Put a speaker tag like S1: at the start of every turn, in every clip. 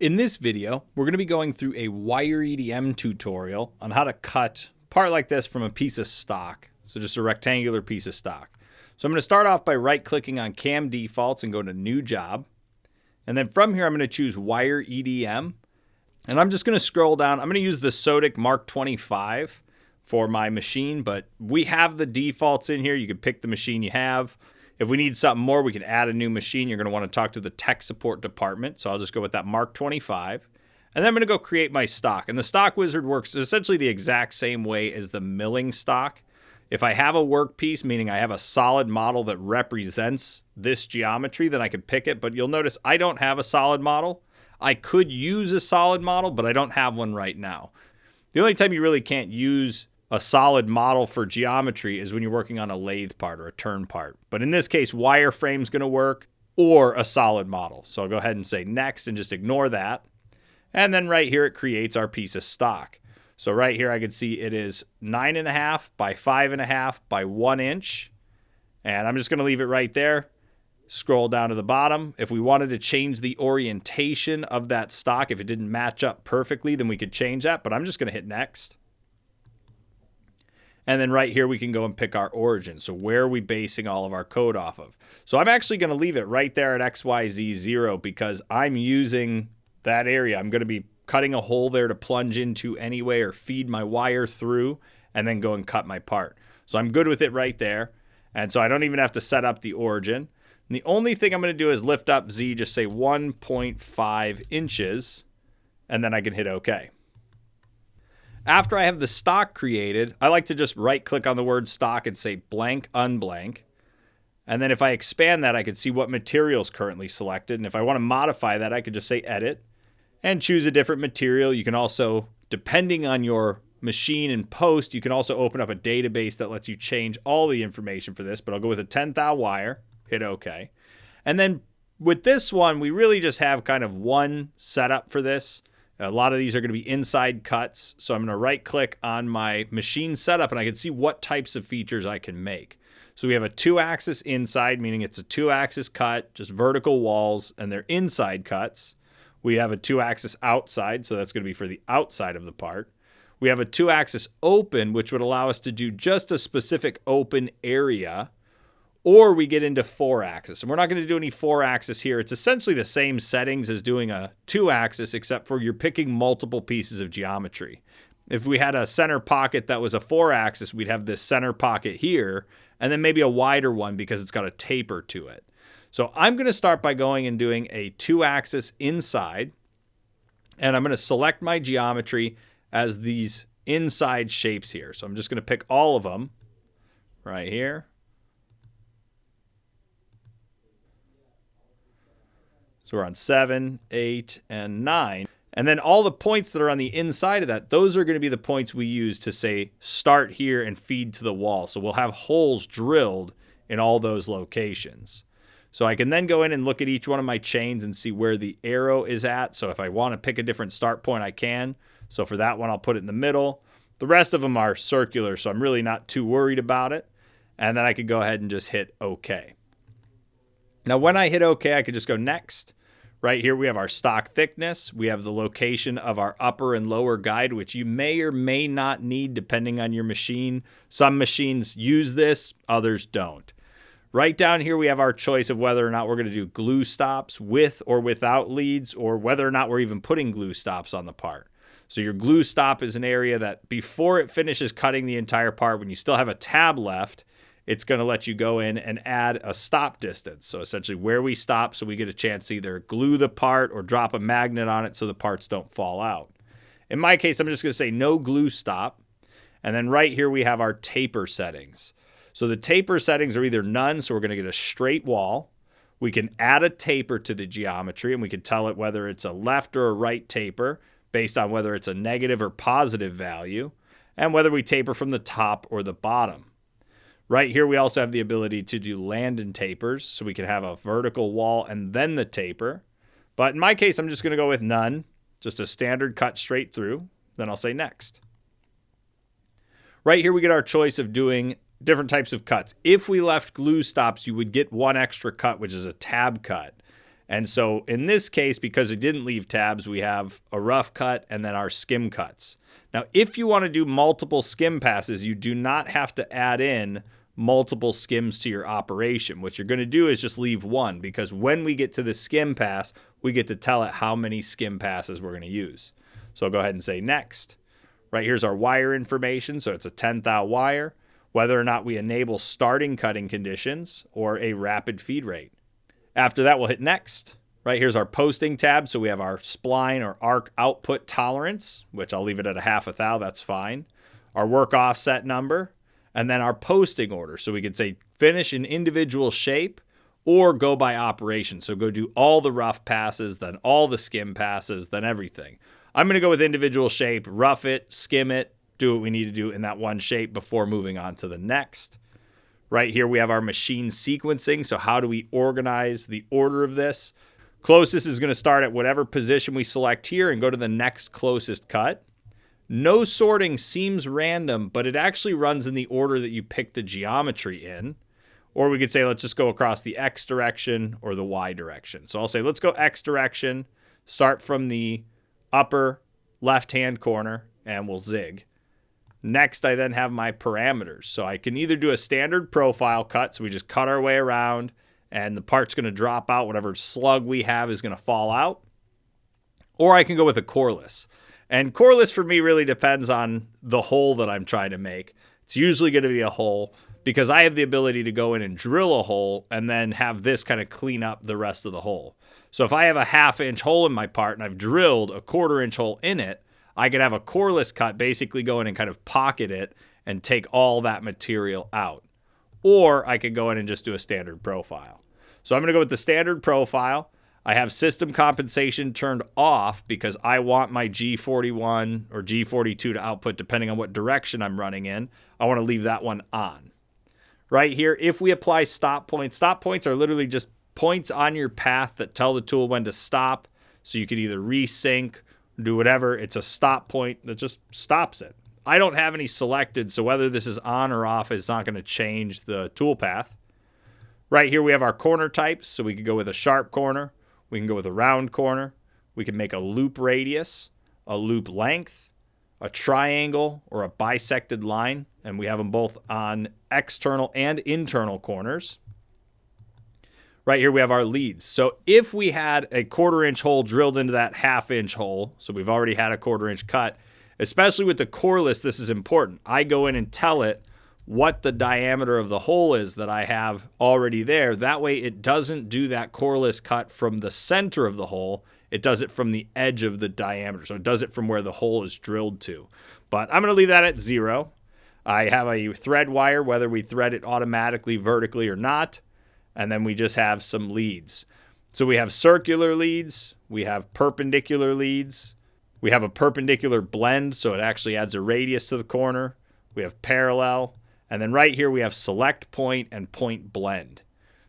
S1: In this video, we're going to be going through a wire EDM tutorial on how to cut part like this from a piece of stock. So just a rectangular piece of stock. So I'm going to start off by right-clicking on CAM defaults and go to New Job. And then from here, I'm going to choose Wire EDM. And I'm just going to scroll down. I'm going to use the Sodic Mark 25 for my machine, but we have the defaults in here. You can pick the machine you have. If we need something more, we can add a new machine. You're going to want to talk to the tech support department. So I'll just go with that Mark 25. And then I'm going to go create my stock. And the stock wizard works essentially the exact same way as the milling stock. If I have a workpiece, meaning I have a solid model that represents this geometry, then I can pick it. But you'll notice I don't have a solid model. I could use a solid model, but I don't have one right now. The only time you really can't use a solid model for geometry is when you're working on a lathe part or a turn part. But in this case, wireframe is going to work, or a solid model. So I'll go ahead and say next and just ignore that. And then right here, it creates our piece of stock. So right here, I can see it is 9.5 by 5.5 by 1 inch. And I'm just going to leave it right there. Scroll down to the bottom. If we wanted to change the orientation of that stock, if it didn't match up perfectly, then we could change that. But I'm just going to hit next. And then right here, we can go and pick our origin. So where are we basing all of our code off of? So I'm actually going to leave it right there at XYZ0 because I'm using that area. I'm going to be cutting a hole there to plunge into anyway or feed my wire through and then go and cut my part. So I'm good with it right there. And so I don't even have to set up the origin. And the only thing I'm going to do is lift up Z, just say 1.5 inches, and then I can hit OK. After I have the stock created, I like to just right-click on the word stock and say blank, unblank. And then if I expand that, I can see what material is currently selected. And if I want to modify that, I could just say edit and choose a different material. You can also, depending on your machine and post, you can also open up a database that lets you change all the information for this. But I'll go with a 10 thou wire, hit OK. And then with this one, we really just have kind of one setup for this. A lot of these are going to be inside cuts. So I'm going to right click on my machine setup and I can see what types of features I can make. So we have a 2-axis inside, meaning it's a 2-axis cut, just vertical walls, and they're inside cuts. We have a 2-axis outside, so that's going to be for the outside of the part. We have a 2-axis open, which would allow us to do just a specific open area. Or we get into 4-axis. And we're not going to do any 4-axis here. It's essentially the same settings as doing a 2-axis, except for you're picking multiple pieces of geometry. If we had a center pocket that was a 4-axis, we'd have this center pocket here, and then maybe a wider one because it's got a taper to it. So I'm going to start by going and doing a 2-axis inside, and I'm going to select my geometry as these inside shapes here. So I'm just going to pick all of them right here. So we're on 7, 8, and 9. And then all the points that are on the inside of that, those are going to be the points we use to say start here and feed to the wall. So we'll have holes drilled in all those locations. So I can then go in and look at each one of my chains and see where the arrow is at. So if I want to pick a different start point, I can. So for that one, I'll put it in the middle. The rest of them are circular, so I'm really not too worried about it. And then I could go ahead and just hit OK. Now when I hit OK, I could just go next. Right here we have our stock thickness. We have the location of our upper and lower guide, which you may or may not need depending on your machine. Some machines use this, others don't. Right down here we have our choice of whether or not we're going to do glue stops with or without leads, or whether or not we're even putting glue stops on the part. So your glue stop is an area that before it finishes cutting the entire part, when you still have a tab left, it's going to let you go in and add a stop distance. So essentially where we stop, so we get a chance to either glue the part or drop a magnet on it so the parts don't fall out. In my case, I'm just going to say no glue stop. And then right here we have our taper settings. So the taper settings are either none, so we're going to get a straight wall. We can add a taper to the geometry, and we can tell it whether it's a left or a right taper based on whether it's a negative or positive value, and whether we taper from the top or the bottom. Right here, we also have the ability to do land and tapers, so we can have a vertical wall and then the taper. But in my case, I'm just going to go with none, just a standard cut straight through. Then I'll say next. Right here, we get our choice of doing different types of cuts. If we left glue stops, you would get one extra cut, which is a tab cut. And so in this case, because it didn't leave tabs, we have a rough cut and then our skim cuts. Now, if you want to do multiple skim passes, you do not have to add in multiple skims to your operation. What you're going to do is just leave one, because when we get to the skim pass, we get to tell it how many skim passes we're going to use. So I'll go ahead and say next. Right here's our wire information. So it's a 10th wire, whether or not we enable starting cutting conditions or a rapid feed rate. After that, we'll hit next. Right here's our posting tab. So we have our spline or arc output tolerance, which I'll leave it at a 1/2 thou. That's fine. Our work offset number, and then our posting order. So we could say finish an individual shape or go by operation. So go do all the rough passes, then all the skim passes, then everything. I'm going to go with individual shape, rough it, skim it, do what we need to do in that one shape before moving on to the next. Right here we have our machine sequencing. So how do we organize the order of this? Closest is going to start at whatever position we select here and go to the next closest cut. No sorting seems random, but it actually runs in the order that you pick the geometry in. Or we could say, let's just go across the X direction or the Y direction. So I'll say, let's go X direction, start from the upper left-hand corner, and we'll zig. Next, I then have my parameters. So I can either do a standard profile cut, so we just cut our way around, and the part's going to drop out. Whatever slug we have is going to fall out. Or I can go with a coreless. And coreless for me really depends on the hole that I'm trying to make. It's usually going to be a hole because I have the ability to go in and drill a hole and then have this kind of clean up the rest of the hole. So if I have a 1/2 inch hole in my part and I've drilled a 1/4 inch hole in it, I could have a coreless cut basically go in and kind of pocket it and take all that material out. Or I could go in and just do a standard profile. So I'm going to go with the standard profile. I have system compensation turned off because I want my G41 or G42 to output depending on what direction I'm running in. I want to leave that one on. Right here, if we apply stop points are literally just points on your path that tell the tool when to stop. So you could either resync, do whatever. It's a stop point that just stops it. I don't have any selected, so whether this is on or off is not going to change the toolpath. Right here we have our corner types, so we could go with a sharp corner. We can go with a round corner. We can make a loop radius, a loop length, a triangle, or a bisected line. And we have them both on external and internal corners. Right here we have our leads. So if we had a 1/4 inch hole drilled into that 1/2 inch hole, so we've already had a 1/4 inch cut, especially with the coreless, this is important. I go in and tell it what the diameter of the hole is that I have already there. That way it doesn't do that coreless cut from the center of the hole. It does it from the edge of the diameter. So it does it from where the hole is drilled to. But I'm going to leave that at 0. I have a thread wire, whether we thread it automatically, vertically or not. And then we just have some leads. So we have circular leads. We have perpendicular leads. We have a perpendicular blend, so it actually adds a radius to the corner. We have parallel. And then right here we have select point and point blend.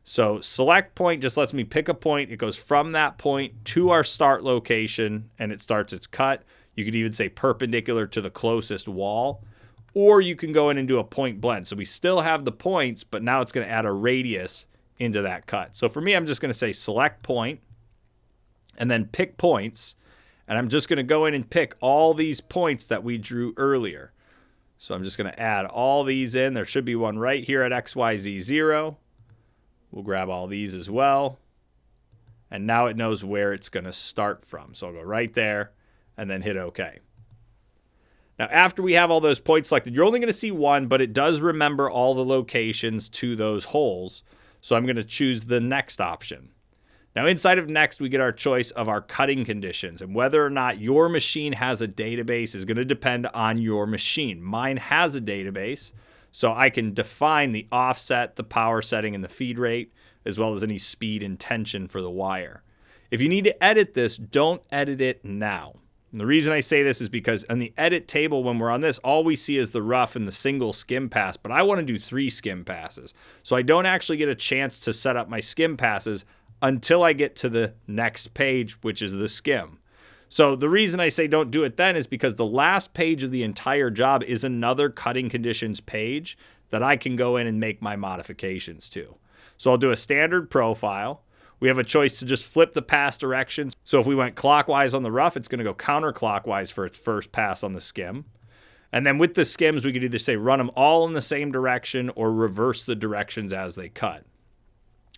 S1: So select point just lets me pick a point. It goes from that point to our start location and it starts its cut. You could even say perpendicular to the closest wall. Or you can go in and do a point blend. So we still have the points, but now it's going to add a radius into that cut. So for me, I'm just going to say select point and then pick points. And I'm just going to go in and pick all these points that we drew earlier. So I'm just going to add all these in. There should be one right here at XYZ0. We'll grab all these as well. And now it knows where it's going to start from. So I'll go right there and then hit OK. Now, after we have all those points selected, you're only going to see one, but it does remember all the locations to those holes. So I'm going to choose the next option. Now, inside of next, we get our choice of our cutting conditions, and whether or not your machine has a database is going to depend on your machine. Mine has a database, so I can define the offset, the power setting, and the feed rate, as well as any speed and tension for the wire. If you need to edit this, don't edit it now. And the reason I say this is because on the edit table, when we're on this, all we see is the rough and the single skim pass, but I want to do 3 skim passes. So I don't actually get a chance to set up my skim passes until I get to the next page, which is the skim. So the reason I say don't do it then is because the last page of the entire job is another cutting conditions page that I can go in and make my modifications to. So I'll do a standard profile. We have a choice to just flip the pass directions. So if we went clockwise on the rough, it's going to go counterclockwise for its first pass on the skim. And then with the skims, we could either say run them all in the same direction or reverse the directions as they cut.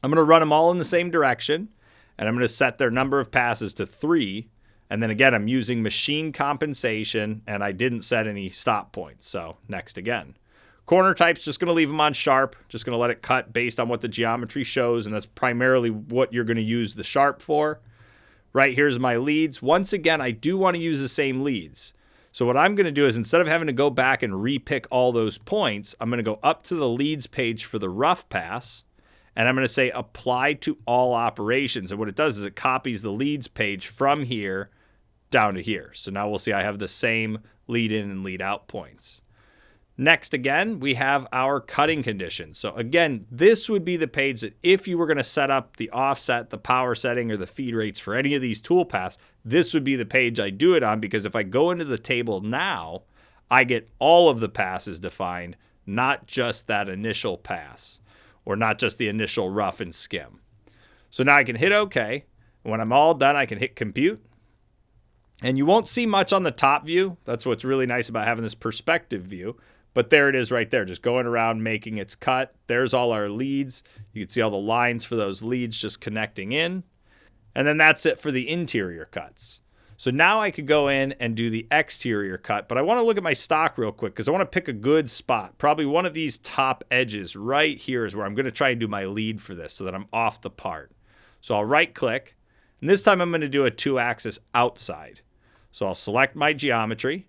S1: I'm going to run them all in the same direction, and I'm going to set their number of passes to 3. And then again, I'm using machine compensation, and I didn't set any stop points. So next again. Corner types, just going to leave them on sharp. Just going to let it cut based on what the geometry shows, and that's primarily what you're going to use the sharp for. Right here's my leads. Once again, I do want to use the same leads. So what I'm going to do is instead of having to go back and repick all those points, I'm going to go up to the leads page for the rough pass, and I'm going to say apply to all operations. And what it does is it copies the leads page from here down to here. So now we'll see I have the same lead in and lead out points. Next again, we have our cutting conditions. So again, this would be the page that if you were going to set up the offset, the power setting, or the feed rates for any of these toolpaths, this would be the page I do it on, because if I go into the table now, I get all of the passes defined, not just that initial pass, or not just the initial rough and skim. So now I can hit OK. When I'm all done, I can hit compute. And you won't see much on the top view. That's what's really nice about having this perspective view. But there it is right there, just going around making its cut. There's all our leads. You can see all the lines for those leads just connecting in. And then that's it for the interior cuts. So now I could go in and do the exterior cut, but I want to look at my stock real quick because I want to pick a good spot. Probably one of these top edges right here is where I'm going to try and do my lead for this so that I'm off the part. So I'll right click, and this time I'm going to do a 2-axis outside. So I'll select my geometry.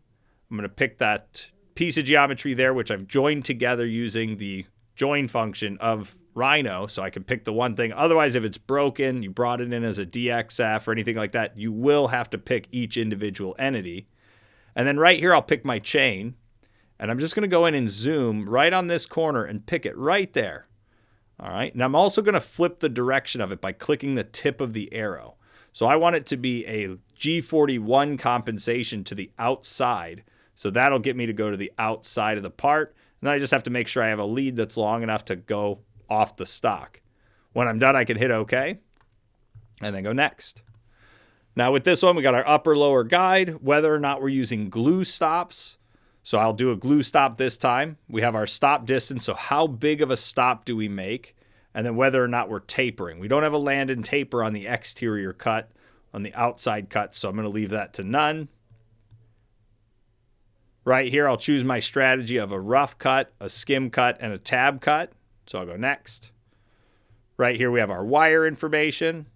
S1: I'm going to pick that piece of geometry there, which I've joined together using the join function of Rhino, so I can pick the one thing. Otherwise, if it's broken, you brought it in as a DXF or anything like that, you will have to pick each individual entity. And then right here, I'll pick my chain, and I'm just going to go in and zoom right on this corner and pick it right there. All right, and I'm also going to flip the direction of it by clicking the tip of the arrow. So I want it to be a G41 compensation to the outside. So that'll get me to go to the outside of the part. And then I just have to make sure I have a lead that's long enough to go off the stock. When I'm done, I can hit OK and then go next. Now with this one, we got our upper lower guide, whether or not we're using glue stops. So I'll do a glue stop this time. We have our stop distance. So how big of a stop do we make? And then whether or not we're tapering. We don't have a land and taper on the exterior cut, on the outside cut. So I'm going to leave that to none. Right here, I'll choose my strategy of a rough cut, a skim cut, and a tab cut. So I'll go next. Right here, we have our wire information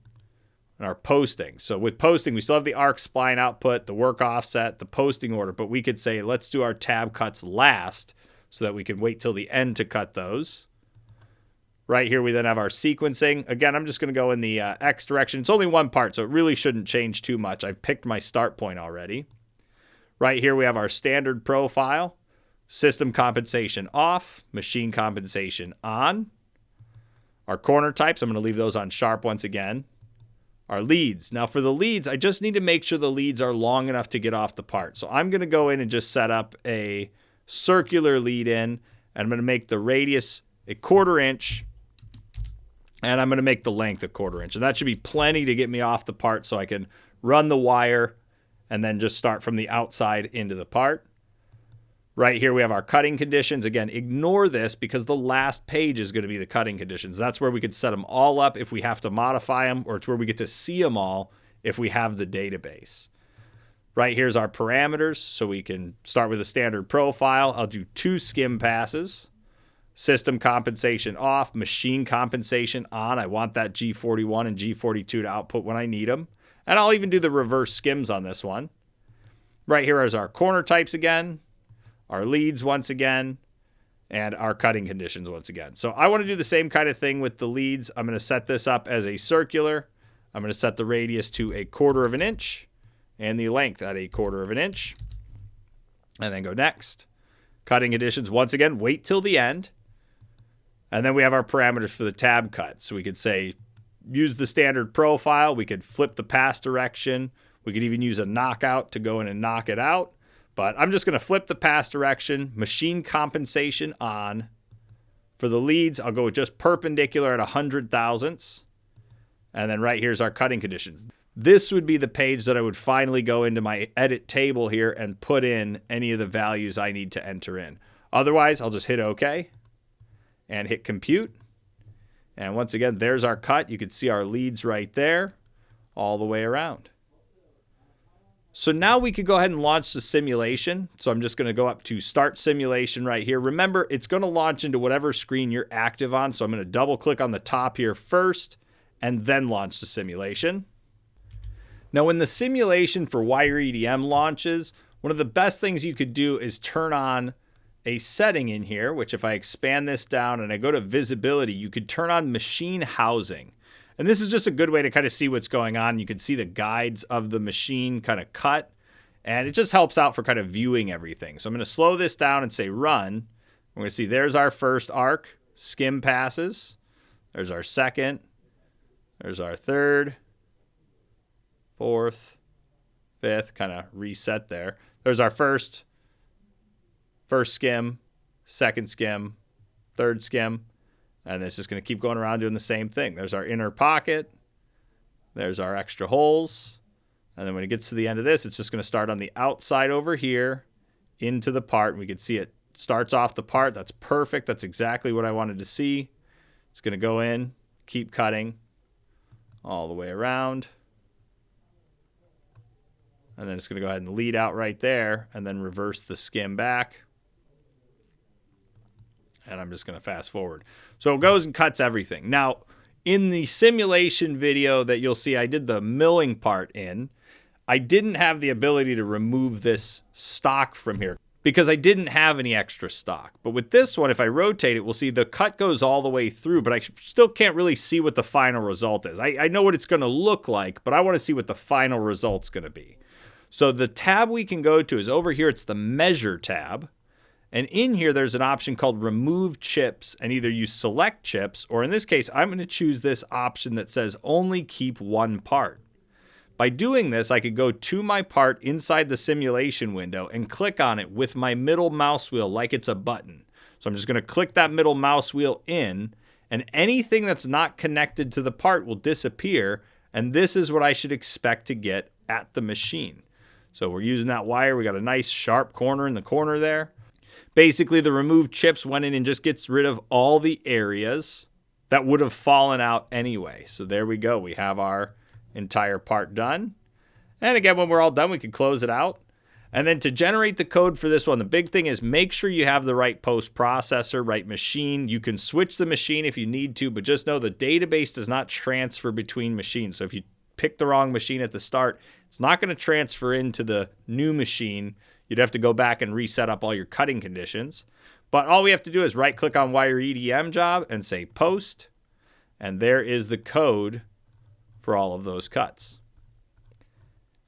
S1: and our posting. So with posting, we still have the arc spline output, the work offset, the posting order, but we could say, let's do our tab cuts last so that we can wait till the end to cut those. Right here, we then have our sequencing. Again, I'm just going to go in the X direction. It's only one part, so it really shouldn't change too much. I've picked my start point already. Right here, we have our standard profile, system compensation off, machine compensation on. Our corner types, I'm going to leave those on sharp once again. Our leads. Now for the leads, I just need to make sure the leads are long enough to get off the part. So I'm going to go in and just set up a circular lead in, and I'm going to make the radius a 1/4 inch, and I'm going to make the length a 1/4 inch. And that should be plenty to get me off the part so I can run the wire and then just start from the outside into the part. Right here, we have our cutting conditions. Again, ignore this because the last page is going to be the cutting conditions. That's where we could set them all up if we have to modify them, or it's where we get to see them all if we have the database. Right here's our parameters, so we can start with a standard profile. I'll do 2 skim passes. System compensation off, machine compensation on. I want that G41 and G42 to output when I need them. And I'll even do the reverse skims on this one. Right here is our corner types again, our leads once again, and our cutting conditions once again. So I want to do the same kind of thing with the leads. I'm going to set this up as a circular. I'm going to set the radius to a 1/4 inch and the length at a 1/4 inch. And then go next. Cutting conditions, once again, wait till the end. And then we have our parameters for the tab cut. So we could say, use the standard profile. We could flip the pass direction. We could even use a knockout to go in and knock it out. But I'm just going to flip the pass direction, machine compensation on. For the leads, I'll go just perpendicular at 100 thousandths. And then right here's our cutting conditions. This would be the page that I would finally go into my edit table here and put in any of the values I need to enter in. Otherwise, I'll just hit OK and hit compute. And once again, there's our cut. You can see our leads right there all the way around. So now we could go ahead and launch the simulation. So I'm just going to go up to Start Simulation right here. Remember, it's going to launch into whatever screen you're active on. So I'm going to double click on the top here first and then launch the simulation. Now, when the simulation for Wire EDM launches, one of the best things you could do is turn on a setting in here, which if I expand this down and I go to visibility, you could turn on machine housing. And this is just a good way to kind of see what's going on. You can see the guides of the machine kind of cut, and it just helps out for kind of viewing everything. So I'm going to slow this down and say run. We're going to see there's our first arc, skim passes. There's our second. There's our third, fourth, fifth, kind of reset there. There's our first skim, second skim, third skim. And it's just going to keep going around doing the same thing. There's our inner pocket. There's our extra holes. And then when it gets to the end of this, it's just going to start on the outside over here into the part. And we can see it starts off the part. That's perfect. That's exactly what I wanted to see. It's going to go in, keep cutting all the way around. And then it's going to go ahead and lead out right there and then reverse the skim back. And I'm just going to fast forward. So it goes and cuts everything. Now, in the simulation video that you'll see I did the milling part in, I didn't have the ability to remove this stock from here because I didn't have any extra stock. But with this one, if I rotate it, we'll see the cut goes all the way through, but I still can't really see what the final result is. I know what it's going to look like, but I want to see what the final result's going to be. So the tab we can go to is over here. It's the Measure tab. And in here, there's an option called Remove Chips, and either you select chips, or in this case, I'm going to choose this option that says only keep one part. By doing this, I could go to my part inside the simulation window and click on it with my middle mouse wheel like it's a button. So I'm just going to click that middle mouse wheel in, and anything that's not connected to the part will disappear, and this is what I should expect to get at the machine. So we're using that wire. We got a nice sharp corner in the corner there. Basically, the remove chips went in and just gets rid of all the areas that would have fallen out anyway. So there we go. We have our entire part done. And again, when we're all done, we can close it out. And then to generate the code for this one, the big thing is make sure you have the right post processor, right machine. You can switch the machine if you need to, but just know the database does not transfer between machines. So if you pick the wrong machine at the start, it's not going to transfer into the new machine. You'd have to go back and reset up all your cutting conditions. But all we have to do is right click on Wire EDM job and say post. And there is the code for all of those cuts.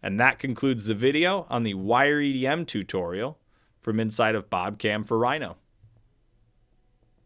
S1: And that concludes the video on the Wire EDM tutorial from inside of BobCAM for Rhino.